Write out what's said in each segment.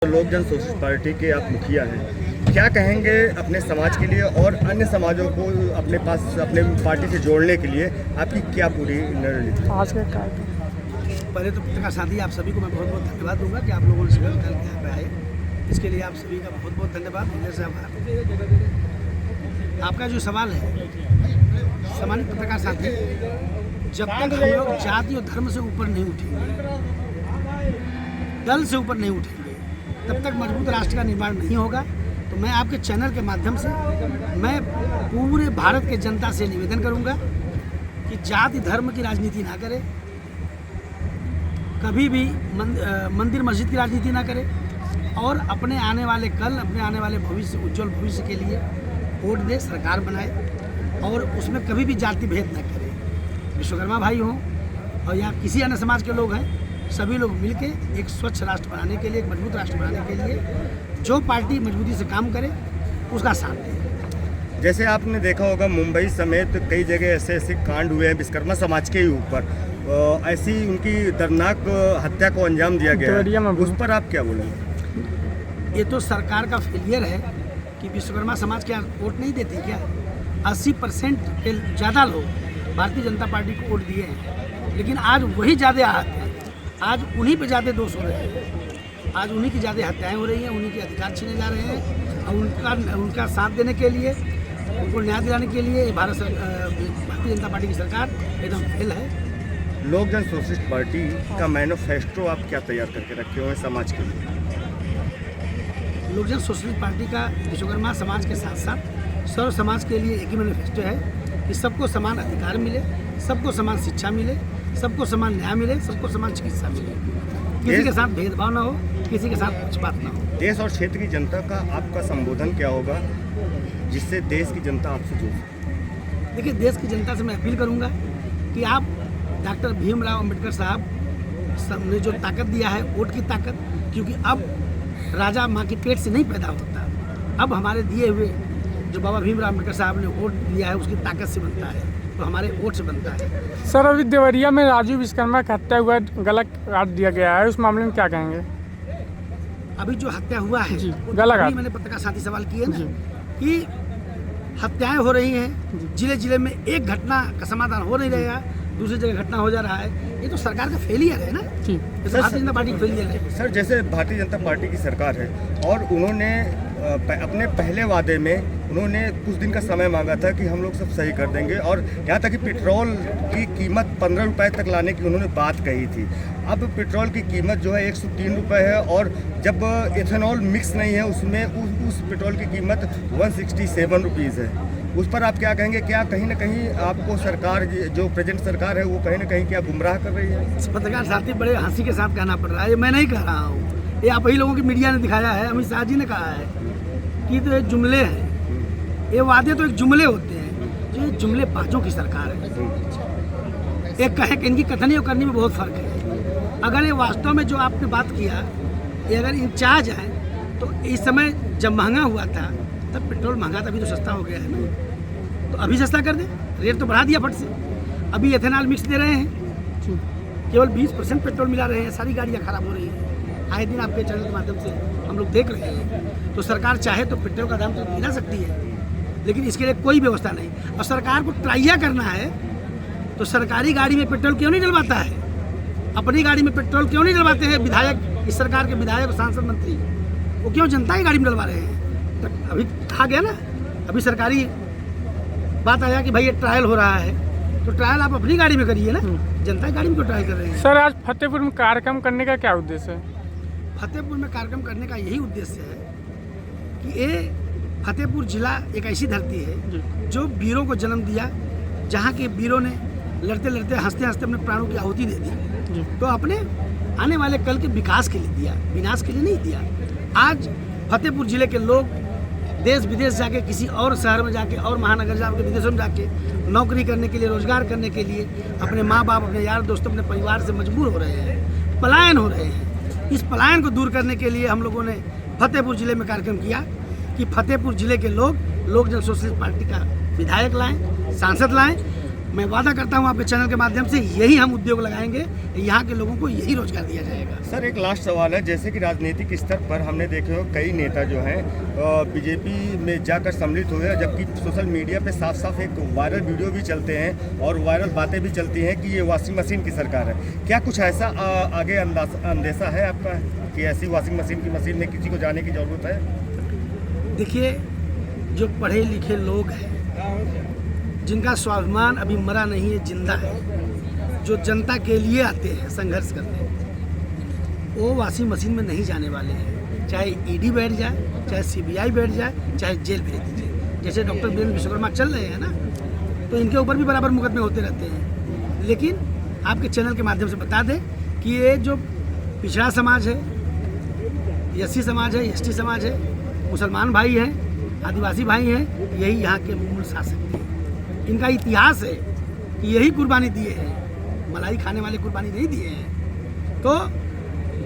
लोक जन socialist party के आप मुखिया हैं, क्या कहेंगे अपने समाज के लिए और अन्य समाजों को अपने पास अपने पार्टी से जोड़ने के लिए आपकी क्या पूरी रणनीति? आज के कार्य पहले तो पत्रकार साथी आप सभी को मैं बहुत बहुत धन्यवाद दूंगा कि आप लोगों ने समय निकाल के यहाँ पे आए। इसके लिए आप सभी का बहुत बहुत धन्यवाद। हृदय से आभार। आपका जो सवाल है सामान्य पत्रकार साथी, जब तक हम लोग जाति और धर्म से ऊपर नहीं उठेंगे, दल से ऊपर नहीं उठेंगे, तब तक मजबूत राष्ट्र का निर्माण नहीं होगा। तो मैं आपके चैनल के माध्यम से मैं पूरे भारत के जनता से निवेदन करूंगा कि जाति धर्म की राजनीति ना करें, कभी भी मंदिर मस्जिद की राजनीति ना करें और अपने आने वाले कल, अपने आने वाले भविष्य, उज्जवल भविष्य के लिए वोट दे, सरकार बनाए और उसमें कभी भी जाति भेद न करें। विश्वकर्मा भाई हों और या किसी अन्य समाज के लोग हैं, सभी लोग मिलके एक स्वच्छ राष्ट्र बनाने के लिए, एक मजबूत राष्ट्र बनाने के लिए जो पार्टी मजबूती से काम करे उसका साथ दें। जैसे आपने देखा होगा मुंबई समेत कई जगह ऐसे ऐसे कांड हुए हैं विश्वकर्मा समाज के ही ऊपर, ऐसी उनकी दर्दनाक हत्या को अंजाम दिया गया है, उस पर आप क्या बोलेंगे? ये तो सरकार का फेलियर है कि विश्वकर्मा समाज क्या वोट नहीं देती क्या? 80% के ज़्यादा लोग भारतीय जनता पार्टी को वोट दिए हैं, लेकिन आज वही ज़्यादा आहत हैं, आज उन्हीं पे ज़्यादा दोष हो रहे हैं, आज उन्हीं की ज़्यादा हत्याएं हो रही हैं, उन्हीं के अधिकार छीने जा रहे हैं और उनका साथ देने के लिए, उनको न्याय दिलाने के लिए भारतीय जनता पार्टी की सरकार एकदम फेल है। लोक जन सोशलिस्ट पार्टी का मैनिफेस्टो आप क्या तैयार करके रखे हुए हैं समाज के लिए? लोक जन सोशलिस्ट पार्टी का विश्वकर्मा समाज के साथ साथ सर्व समाज के लिए एक ही मैनिफेस्टो है कि सबको समान अधिकार मिले, सबको समान शिक्षा मिले, सबको समान न्याय मिले, सबको समान चिकित्सा मिले, किसी के साथ भेदभाव ना हो, किसी के साथ पक्षपात ना हो। देश और क्षेत्र की जनता का आपका संबोधन क्या होगा जिससे देश की जनता आपसे जुड़ सके? देखिए, देश की जनता से मैं अपील करूंगा कि आप डॉक्टर भीमराव अंबेडकर साहब ने जो ताकत दिया है, वोट की ताकत, क्योंकि अब राजा माँ के पेट से नहीं पैदा होता, अब हमारे दिए हुए जो बाबा भीमराव अंबेडकर साहब ने वोट दिया है उसकी ताकत से बनता है, तो हमारे वोट से बनता है। सर, अभी देवरिया में राजू विश्वकर्मा की हत्या हुआ, गलत काट दिया गया है, उस मामले में क्या कहेंगे? अभी जो हत्या हुआ है गलत, मैंने पत्रकार साथी सवाल किए ना कि हत्याएं हो रही हैं, जिले जिले में एक घटना का समाधान हो नहीं रहेगा, दूसरी जगह घटना हो जा रहा है, ये तो सरकार का फेलियर है ना, ये तो भारतीय जनता पार्टी का फेलियर है। सर, जैसे भारतीय जनता पार्टी की सरकार है और उन्होंने अपने पहले वादे में उन्होंने कुछ दिन का समय मांगा था कि हम लोग सब सही कर देंगे और यहाँ तक कि पेट्रोल की कीमत 15 रुपये तक लाने की उन्होंने बात कही थी। अब पेट्रोल की कीमत जो है 103 रुपये है और जब एथेनॉल मिक्स नहीं है उसमें उस पेट्रोल की कीमत 167 रुपीज़ है। उस पर आप क्या कहेंगे? क्या कहीं ना कहीं आपको सरकार, जो प्रेजेंट सरकार है, वो कहीं ना कहीं क्या गुमराह कर रही है? पत्रकार साथी बड़े हंसी के साथ कहना पड़ रहा है, ये मैं नहीं कह रहा हूँ, ये आप ही लोगों की मीडिया ने दिखाया है, अमित शाह जी ने कहा है कि तो ये जुमले हैं, ये वादे तो एक जुमले होते हैं, जो ये जुमले बाजों की सरकार है। एक कहे कि इनकी कथनी और करनी में बहुत फर्क है। अगर ये वास्तव में जो आपने बात किया, ये अगर इंचार्ज है तो इस समय जब महंगा हुआ था तब पेट्रोल महंगा था, अभी तो सस्ता हो गया है ना, तो अभी सस्ता कर दे, रेट तो बढ़ा दिया फट से। अभी एथेनॉल मिक्स दे रहे हैं, केवल 20% पेट्रोल मिला रहे हैं, सारी गाड़ियाँ खराब हो रही हैं। आए दिन आपके चैनल के माध्यम से हम लोग देख रहे हैं। तो सरकार चाहे तो पेट्रोल का दाम तो गिरा सकती है, लेकिन इसके लिए कोई व्यवस्था नहीं। और सरकार को ट्राइया करना है तो सरकारी गाड़ी में पेट्रोल क्यों नहीं डलवाता है? अपनी गाड़ी में पेट्रोल क्यों नहीं डलवाते हैं विधायक, इस सरकार के विधायक, सांसद, मंत्री? वो क्यों जनता की गाड़ी में डलवा रहे हैं? तो अभी कहा गया ना, अभी सरकारी बात आया कि भाई ये ट्रायल हो रहा है, तो ट्रायल आप अपनी गाड़ी में करिए ना, जनता की गाड़ी में क्यों ट्रायल कर रहे हैं? सर, आज फतेहपुर में कार्यक्रम करने का क्या उद्देश्य है? फतेहपुर में कार्यक्रम करने का यही उद्देश्य है कि ये फतेहपुर जिला एक ऐसी धरती है जो वीरों को जन्म दिया, जहाँ के वीरों ने लड़ते लड़ते, हंसते हंसते अपने प्राणों की आहुति दे दी, तो अपने आने वाले कल के विकास के लिए दिया, विनाश के लिए नहीं दिया। आज फतेहपुर जिले के लोग देश विदेश जाके, किसी और शहर में जाके और महानगर जाके, विदेशों में जाके नौकरी करने के लिए, रोजगार करने के लिए अपने माँ बाप, अपने यार दोस्तों, अपने परिवार से मजबूर हो रहे हैं, पलायन हो रहे हैं। इस पलायन को दूर करने के लिए हम लोगों ने फतेहपुर जिले में कार्यक्रम किया कि फतेहपुर जिले के लोग लोक जन सोशलिस्ट पार्टी का विधायक लाएं, सांसद लाएं मैं वादा करता हूँ आपके चैनल के माध्यम से यही हम उद्योग लगाएंगे, यहाँ के लोगों को यही रोजगार दिया जाएगा। सर एक लास्ट सवाल है, जैसे कि राजनीतिक स्तर पर हमने देखे हो कई नेता जो हैं बीजेपी में जाकर सम्मिलित हुए, जबकि सोशल मीडिया पे साफ साफ एक वायरल वीडियो भी चलते हैं और वायरल बातें भी चलती हैं कि ये वॉशिंग मशीन की सरकार है। क्या कुछ ऐसा आगे अंदेशा है आपका कि ऐसी वॉशिंग मशीन की मशीन में किसी को जाने की ज़रूरत है? देखिए, जो पढ़े लिखे लोग हैं, जिनका स्वाभिमान अभी मरा नहीं है, जिंदा है, जो जनता के लिए आते हैं संघर्ष करने, वो वॉशिंग मशीन में नहीं जाने वाले हैं। चाहे ईडी बैठ जाए, चाहे सीबीआई बैठ जाए, चाहे जेल भेज दीजिए। जैसे डॉक्टर वीरेंद्र विश्वकर्मा चल रहे हैं ना, तो इनके ऊपर भी बराबर मुकदमे होते रहते हैं। लेकिन आपके चैनल के माध्यम से बता दें कि ये जो पिछड़ा समाज है, एससी समाज है, एसटी समाज है, मुसलमान भाई हैं, आदिवासी भाई हैं, यही यहाँ के मूल शासक हैं। इनका इतिहास है कि यही कुर्बानी दिए हैं, मलाई खाने वाले कुर्बानी नहीं दिए हैं। तो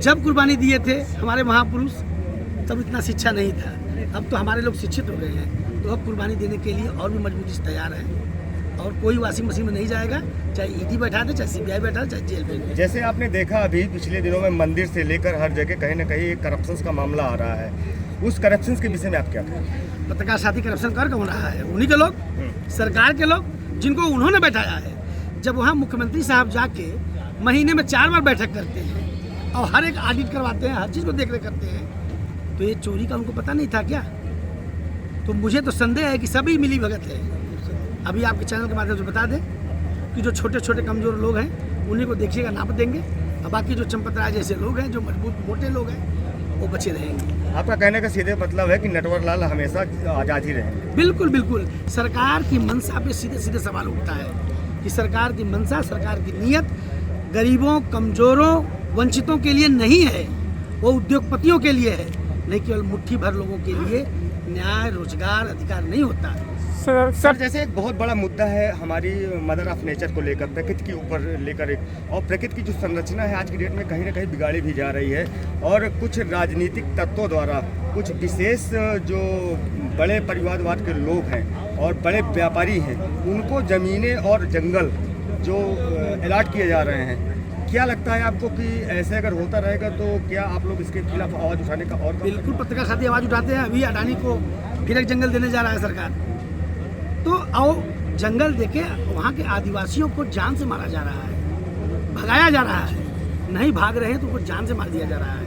जब कुर्बानी दिए थे हमारे महापुरुष, तब इतना शिक्षा नहीं था। अब तो हमारे लोग शिक्षित हो गए हैं, तो अब कुर्बानी देने के लिए और भी मजबूती से तैयार है। और कोई वॉशिंग मशीन में नहीं जाएगा, चाहे ईडी बैठा दे, चाहे सीबीआई बैठा दे, चाहे जेल भेज दे। जैसे आपने देखा अभी पिछले दिनों में मंदिर से लेकर हर जगह कहीं ना कहीं करप्शन का मामला आ रहा है, उस करप्शन के विषय में आप क्या कहें? पत्रकार साथी करप्शन कर कौन रहा है? उन्हीं के लोग, सरकार के लोग, जिनको उन्होंने बैठाया है। जब वहाँ मुख्यमंत्री साहब जाके महीने में 4 बार बैठक करते हैं और हर एक ऑडिट करवाते हैं, हर चीज़ को देख रेख करते हैं, तो ये चोरी का उनको पता नहीं था क्या? तो मुझे तो संदेह है कि सभी मिली भगत है। अभी आपके चैनल के माध्यम से बता दें कि जो छोटे छोटे कमज़ोर लोग हैं, उन्हीं को देखिएगा, नाप देंगे, और बाकी जो चंपत राय जैसे लोग हैं, जो मजबूत मोटे लोग हैं, वो बचे रहेंगे। आपका कहने का सीधे मतलब है कि नटवर लाल हमेशा आज़ाद ही रहेंगे? बिल्कुल बिल्कुल। सरकार की मंशा पे सीधे सीधे सवाल उठता है कि सरकार की मंशा, सरकार की नीयत गरीबों, कमज़ोरों, वंचितों के लिए नहीं है, वो उद्योगपतियों के लिए है। नहीं केवल मुट्ठी भर लोगों के लिए न्याय, रोजगार, अधिकार नहीं होता। सर जैसे एक बहुत बड़ा मुद्दा है हमारी मदर ऑफ नेचर को लेकर, प्रकृति के ऊपर लेकर एक, और प्रकृति की जो संरचना है आज की डेट में कहीं ना कहीं बिगाड़ी भी जा रही है, और कुछ राजनीतिक तत्वों द्वारा कुछ विशेष जो बड़े परिवारवाद के लोग हैं और बड़े व्यापारी हैं, उनको ज़मीनें और जंगल जो अलॉट किए जा रहे हैं। क्या लगता है आपको कि ऐसे अगर होता रहेगा तो क्या आप लोग इसके खिलाफ आवाज़ उठाने का? और बिल्कुल पत्रकार साथी आवाज़ उठाते हैं। अभी अडानी को फिर एक जंगल देने जा रहा है सरकार, तो आओ जंगल देके वहाँ के आदिवासियों को जान से मारा जा रहा है, भगाया जा रहा है। नहीं भाग रहे हैं तो उनको जान से मार दिया जा रहा है।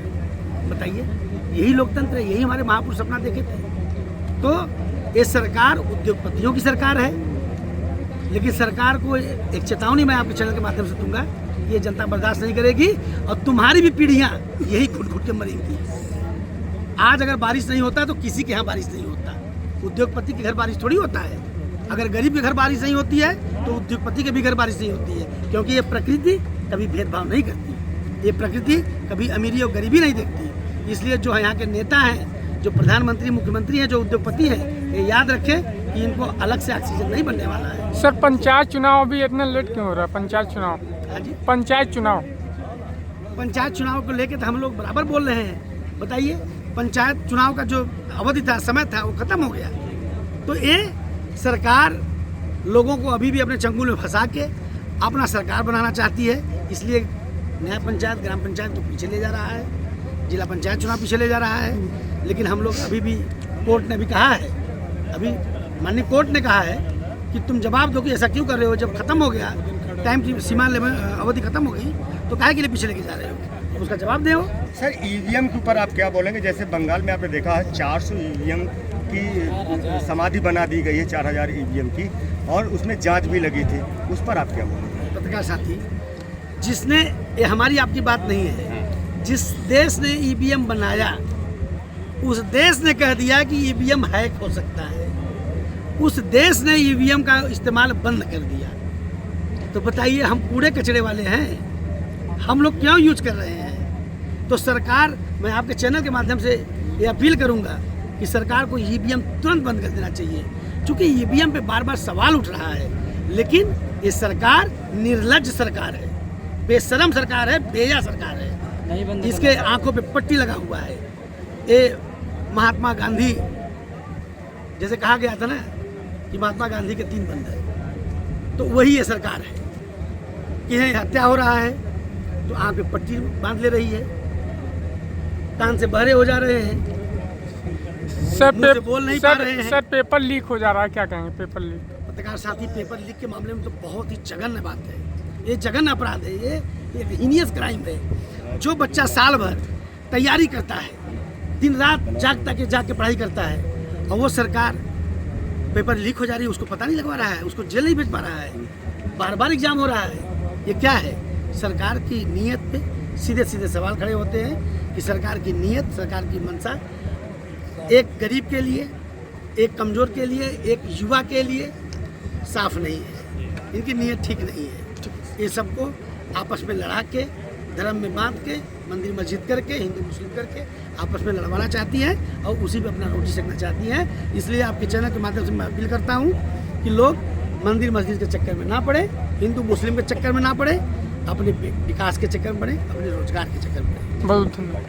बताइए, यही लोकतंत्र है, यही हमारे महापुरुष सपना देखे थे। तो ये सरकार उद्योगपतियों की सरकार है, लेकिन सरकार को एक चेतावनी मैं आपके चैनल के माध्यम से दूंगा, ये जनता बर्दाश्त नहीं करेगी और तुम्हारी भी पीढ़ियाँ यही घुट घुट के मरेंगी। आज अगर बारिश नहीं होता तो किसी के यहाँ बारिश नहीं होता, उद्योगपति के घर बारिश थोड़ी होता है। अगर गरीब के घर बारिश नहीं होती है तो उद्योगपति के भी घर बारिश नहीं होती है, क्योंकि ये प्रकृति कभी भेदभाव नहीं करती, ये प्रकृति कभी अमीरी और गरीबी नहीं देखती। इसलिए जो यहाँ के नेता हैं, जो प्रधानमंत्री, मुख्यमंत्री हैं, जो उद्योगपति हैं, ये याद रखें कि इनको अलग से ऑक्सीजन नहीं बनने वाला है। सर पंचायत चुनाव अभी इतना लेट क्यों हो रहा है? पंचायत चुनाव, हाँ जी, पंचायत चुनाव को लेकर तो हम लोग बराबर बोल रहे हैं। बताइए, पंचायत चुनाव का जो अवधि था, समय था, वो खत्म हो गया। तो ये सरकार लोगों को अभी भी अपने चंगुल में फंसा के अपना सरकार बनाना चाहती है। इसलिए न्याय पंचायत, ग्राम पंचायत को पीछे ले जा रहा है, जिला पंचायत चुनाव पीछे ले जा रहा है। लेकिन हम लोग अभी भी, कोर्ट ने भी कहा है, अभी माननीय कोर्ट ने कहा है कि तुम जवाब दो कि ऐसा क्यों कर रहे हो, जब खत्म हो गया, टाइम की सीमा अवधि खत्म हो गई, तो काहे के लिए पीछे लेके जा रहे हो, उसका जवाब दो। सर ईवीएम के ऊपर आप क्या बोलेंगे? जैसे बंगाल में आपने देखा है 400 ईवीएम की समाधि बना दी गई है, 4000 ईवीएम की, और उसमें जांच भी लगी थी, उस पर आप क्या बोलेंगे? पत्रकार साथी, जिसने, ये हमारी आपकी बात नहीं है, जिस देश ने ईवीएम बनाया उस देश ने कह दिया कि ईवीएम हैक हो सकता है, उस देश ने ईवीएम का इस्तेमाल बंद कर दिया। तो बताइए, हम कूड़े कचरे वाले हैं, हम लोग क्यों यूज कर रहे हैं? तो सरकार, मैं आपके चैनल के माध्यम से ये अपील करूंगा कि सरकार को ईवीएम तुरंत बंद कर देना चाहिए, क्योंकि ईवीएम पे बार बार सवाल उठ रहा है। लेकिन ये सरकार निर्लज्ज सरकार है, बेशरम सरकार है, बेया सरकार है, इसके आंखों पे पट्टी लगा हुआ है। ये महात्मा गांधी, जैसे कहा गया था ना कि महात्मा गांधी के 3 बंधन, तो वही ये सरकार है कि है हत्या हो रहा है तो आँख पे पट्टी बांध ले रही है, कान से बहरे हो जा रहे हैं, सर मुंह से बोल नहीं पा रहे हैं। सर पेपर लीक हो जा रहा है, क्या कहेंगे पेपर लीक? पत्रकार साथी, पेपर लीक के मामले में तो बहुत ही जघन्य बात है, ये जघन्य अपराध है, ये एक हीनियस क्राइम है। जो बच्चा साल भर तैयारी करता है, दिन रात जाग के पढ़ाई करता है और वो सरकार पेपर लीक हो जा रही है, उसको पता नहीं लगवा रहा है, उसको जेल नहीं भेज पा रहा है, बार बार एग्जाम हो रहा है। ये क्या है? सरकार की नीयत पे सीधे सीधे सवाल खड़े होते हैं कि सरकार की नीयत, सरकार की मंशा एक गरीब के लिए, एक कमज़ोर के लिए, एक युवा के लिए साफ नहीं है। इनकी नीयत ठीक नहीं है। ये सबको आपस में लड़ा के, धर्म में बांध के, मंदिर मस्जिद करके, हिंदू मुस्लिम करके आपस में लड़वाना चाहती है और उसी पे अपना रोटी सेकना चाहती है। इसलिए आपके चैनल के माध्यम से मैं अपील करता हूँ कि लोग मंदिर मस्जिद के चक्कर में ना पड़े, हिंदू मुस्लिम के चक्कर में ना पड़े, अपने विकास के चक्कर में पड़े, अपने रोजगार के चक्कर में पड़े। बहुत धन्यवाद।